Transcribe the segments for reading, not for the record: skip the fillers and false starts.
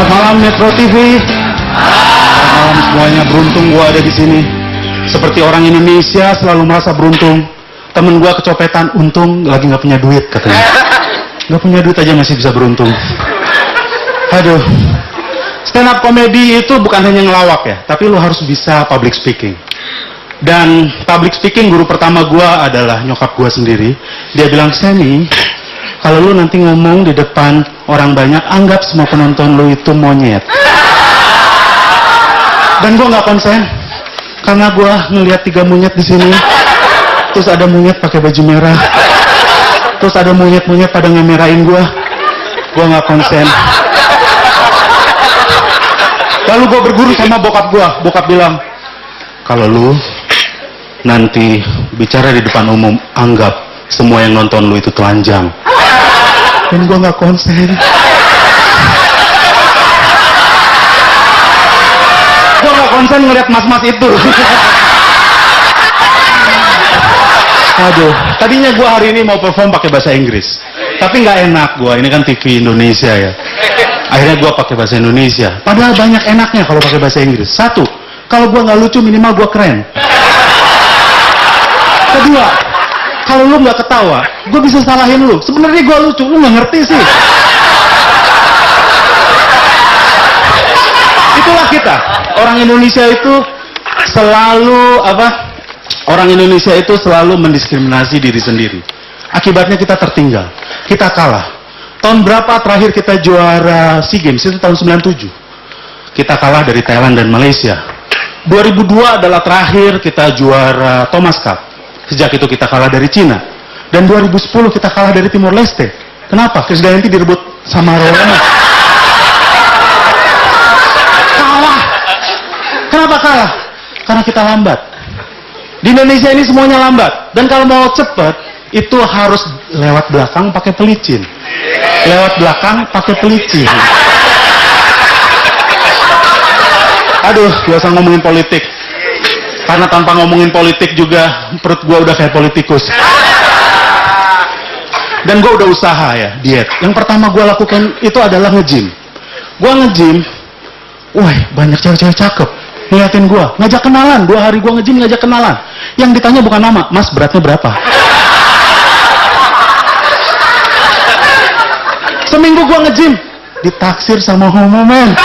Selamat malam Metro TV. Selamat malam semuanya, beruntung gua ada di sini. Seperti orang Indonesia selalu merasa beruntung. Temen gua kecopetan, untung lagi nggak punya duit katanya. Nggak punya duit aja masih bisa beruntung. Aduh. Stand up comedy itu bukan hanya ngelawak ya, tapi lu harus bisa public speaking. Dan public speaking guru pertama gua adalah nyokap gua sendiri. Dia bilang, Semi, kalau lu nanti ngomong di depan orang banyak, anggap semua penonton lu itu monyet. Dan gua nggak konsen, karena gua ngelihat 3 monyet di sini. Terus ada monyet pakai baju merah. Terus ada monyet-monyet pada ngemerain gua. Gua nggak konsen. Lalu gua berguru sama bokap gua. Bokap bilang, kalau lu nanti bicara di depan umum, anggap semua yang nonton lu itu telanjang. Dan gue nggak konsen. Gue nggak konsen ngeliat mas-mas itu. Aduh, tadinya gue hari ini mau perform pakai bahasa Inggris, tapi nggak enak gue. Ini kan TV Indonesia ya. Akhirnya gue pakai bahasa Indonesia. Padahal banyak enaknya kalau pakai bahasa Inggris. Satu, kalau gue nggak lucu minimal gue keren. Kedua, kalau lu nggak ketawa, gue bisa salahin lu. Sebenarnya gue lucu, lu nggak ngerti sih. Itulah kita. Orang Indonesia itu selalu Orang Indonesia itu selalu mendiskriminasi diri sendiri. Akibatnya kita tertinggal, kita kalah. Tahun berapa terakhir kita juara SEA Games? Itu tahun 97. Kita kalah dari Thailand dan Malaysia. 2002 adalah terakhir kita juara Thomas Cup. Sejak itu kita kalah dari Cina. Dan 2010 kita kalah dari Timor Leste. Kenapa? Krisdayanti direbut sama Roma. Kalah. Kenapa kalah? Karena kita lambat. Di Indonesia ini semuanya lambat. Dan kalau mau cepet, itu harus lewat belakang pakai pelicin. Lewat belakang pakai pelicin. Aduh, gak usah ngomongin politik. Karena tanpa ngomongin politik juga perut gue udah kayak politikus. Dan gue udah usaha ya, diet. Yang pertama gue lakukan itu adalah nge-gym. Gue nge-gym, wah banyak cewek-cewek cakep ngeliatin gue, ngajak kenalan. 2 hari gue nge-gym ngajak kenalan. Yang ditanya bukan nama, mas beratnya berapa? Seminggu gue nge-gym, ditaksir sama homo men.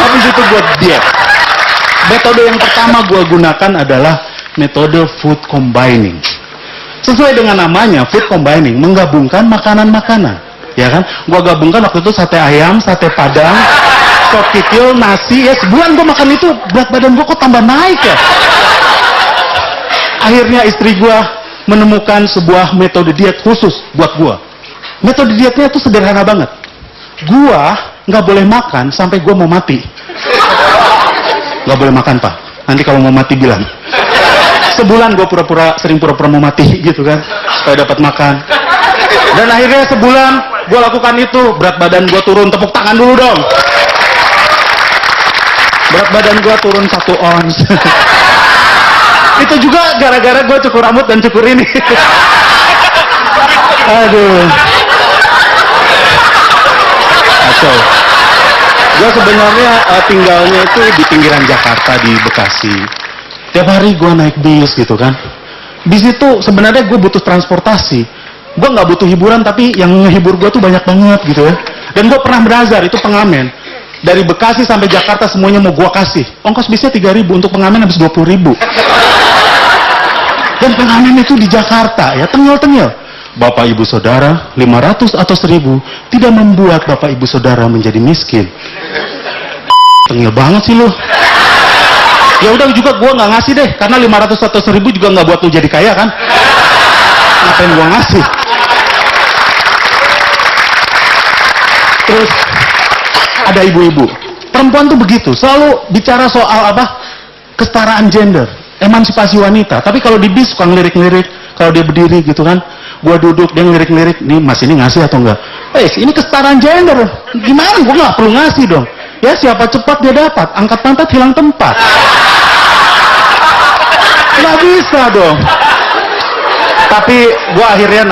Habis itu gue diet. Metode yang pertama gue gunakan adalah metode food combining. Sesuai dengan namanya, food combining, menggabungkan makanan-makanan. Ya kan? Gue gabungkan waktu itu sate ayam, sate padang, sop kikil, nasi. Ya sebulan gue makan itu, berat badan gue kok tambah naik ya. Akhirnya istri gue menemukan sebuah metode diet khusus buat gue. Metode dietnya itu sederhana banget. Gue nggak boleh makan sampai gue mau mati. Gak boleh makan pak, nanti kalau mau mati bilang. Sebulan gue sering pura-pura mau mati gitu kan, supaya dapat makan. Dan akhirnya sebulan gue lakukan itu, berat badan gue turun. Tepuk tangan dulu dong. Berat badan gue turun 1 ons. Itu juga gara-gara gue cukur rambut dan cukur ini. Aduh, kacau. Gue sebenarnya tinggalnya itu di pinggiran Jakarta, di Bekasi. Tiap hari gue naik bis gitu kan. Bis itu sebenarnya gue butuh transportasi. Gue nggak butuh hiburan, tapi yang ngehibur gue tuh banyak banget gitu ya. Dan gue pernah berazar, itu pengamen. Dari Bekasi sampai Jakarta semuanya mau gue kasih. Ongkos bisnya 3.000, untuk pengamen habis 20.000. Dan pengamen itu di Jakarta ya, tengil-tengil. Bapak ibu saudara, 500 atau 1.000 tidak membuat bapak ibu saudara menjadi miskin. Tengil banget sih lu. Ya udah juga gua nggak ngasih deh, karena 500 atau 1.000 juga nggak buat lu jadi kaya kan? Ngapain gua ngasih? Terus ada ibu-ibu, perempuan tuh begitu, selalu bicara soal kesetaraan gender, emansipasi wanita. Tapi kalau di bis suka ngelirik-ngelirik, kalau dia berdiri gitu kan. Gua duduk, dia ngelirik-ngelirik, nih mas ini ngasih atau enggak? Ini kesetaraan gender, gimana? Gua nggak perlu ngasih dong. Ya siapa cepat dia dapat, angkat pantat hilang tempat. Nggak bisa dong. Tapi gua akhirnya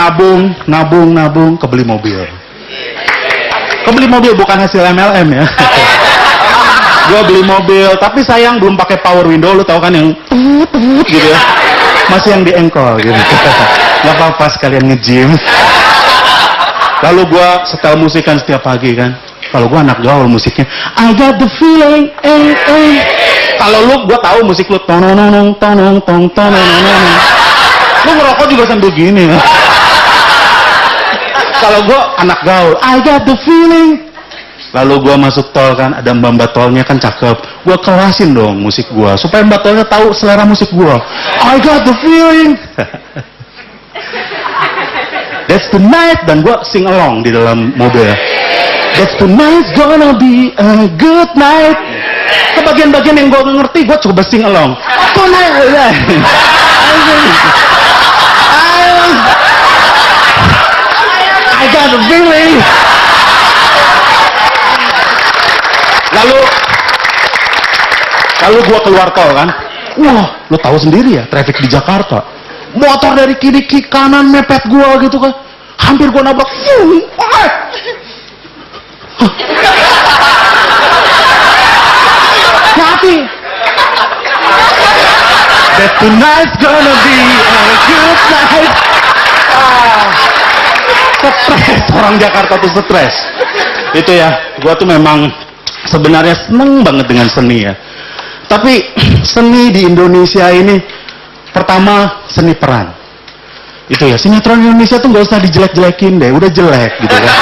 nabung, kebeli mobil. Kau beli mobil bukan hasil MLM ya. Gue beli mobil, tapi sayang belum pakai power window, lu tahu kan yang gitu ya. Masih yang di engkol gitu. Gak apa-apa sekalian nge-gym. Lalu gue setel musik kan setiap pagi kan. Kalau gue anak gaul musiknya, I got the feeling, Kalau lu, gue tahu musik lu, tononong, tonong, tong, tononong. Lu ngerokok juga sambil gini. Kalau gue anak gaul, I got the feeling. Lalu gue masuk tol kan, ada mbak tolnya kan cakep. Gue kelasin dong musik gue, supaya mbak tolnya tahu selera musik gue. I got the feeling. That's the night, dan gue sing along di dalam mobil. That's the night gonna be a good night. Ke bagian-bagian yang gue gak ngerti, gue coba sing along. Tonight. I got the feeling. Lalu gue keluar tol kan. Wah, lu tahu sendiri ya, traffic di Jakarta. Motor dari kiri kanan mepet gue gitu kan. Hampir gue nabrak. Hati. That tonight's gonna be a good night. Stres, orang Jakarta tuh stres. Itu ya, gue tuh memang sebenarnya seneng banget dengan seni ya. Tapi seni di Indonesia ini, pertama seni peran. Itu ya, sinetron Indonesia tuh gak usah dijelek-jelekin deh, udah jelek gitu kan.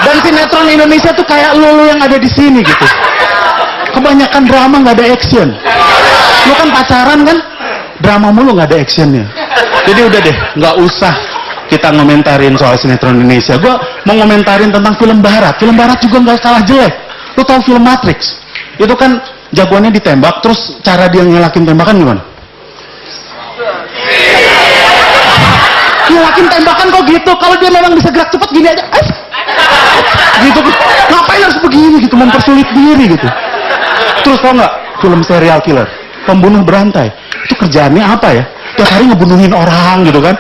Dan sinetron Indonesia tuh kayak lu yang ada di sini gitu. Kebanyakan drama gak ada action. Lu kan pacaran kan, drama mulu gak ada actionnya. Jadi udah deh, gak usah kita ngomentarin soal sinetron Indonesia. Gue mau ngomentarin tentang film barat. Film barat juga gak kalah jelek. Lu tahu film Matrix? Itu kan jagoannya ditembak, terus cara dia ngelakin tembakan gimana? Ngelakin tembakan kok gitu? Kalau dia memang bisa gerak cepat gini aja, gitu. Ngapain harus begini gitu, mempersulit diri gitu. Terus tau nggak film serial killer, pembunuh berantai, itu kerjaannya apa ya? Tiap hari ngebunuhin orang gitu kan?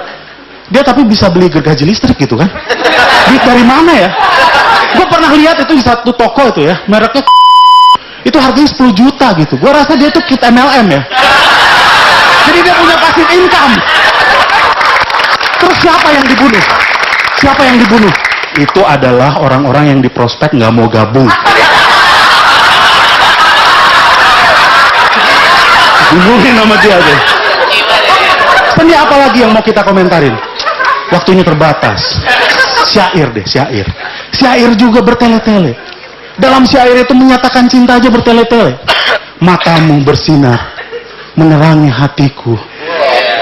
Dia tapi bisa beli gergaji listrik gitu kan? Duit dari mana ya? Gue pernah lihat itu di satu toko itu ya, mereknya itu harganya 10 juta gitu. Gue rasa dia tuh kit MLM ya. Jadi dia punya passive income. Terus siapa yang dibunuh? Siapa yang dibunuh? Itu adalah orang-orang yang di prospek nggak mau gabung. Dibunuhin sama dia deh. Seni apa lagi yang mau kita komentarin? Waktunya terbatas. Syair deh, syair. Syair juga bertele-tele. Dalam syair itu menyatakan cinta aja bertele-tele. Matamu bersinar, menerangi hatiku.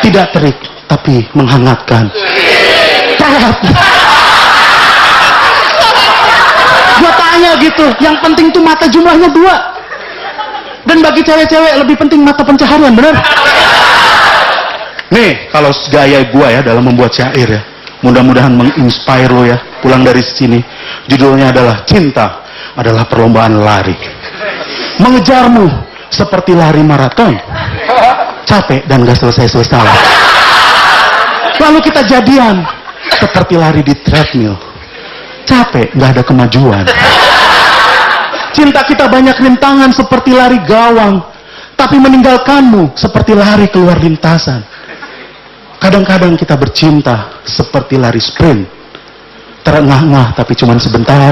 Tidak terik, tapi menghangatkan. Gua tanya gitu, yang penting tuh mata jumlahnya 2. Dan bagi cewek-cewek lebih penting mata pencaharian, bener? Nih, kalau gaya gua ya dalam membuat syair ya, mudah-mudahan menginspire lo ya, pulang dari sini. Judulnya adalah Cinta adalah Perlombaan Lari. Mengejarmu seperti lari maraton, capek dan gak selesai-selesai. Lalu kita jadian seperti lari di treadmill, capek gak ada kemajuan. Cinta kita banyak rintangan seperti lari gawang, tapi meninggalkanmu seperti lari keluar lintasan. Kadang-kadang kita bercinta seperti lari sprint, terengah-engah tapi cuma sebentar.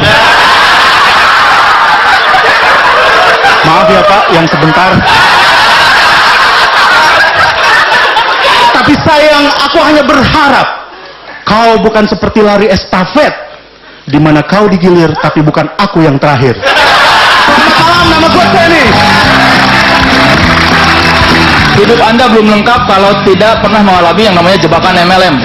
Maaf ya Pak, yang sebentar. Tapi sayang, aku hanya berharap kau bukan seperti lari estafet, di mana kau digilir tapi bukan aku yang terakhir. Selamat malam, nama gue Kenny. Hidup Anda belum lengkap kalau tidak pernah mengalami yang namanya jebakan MLM.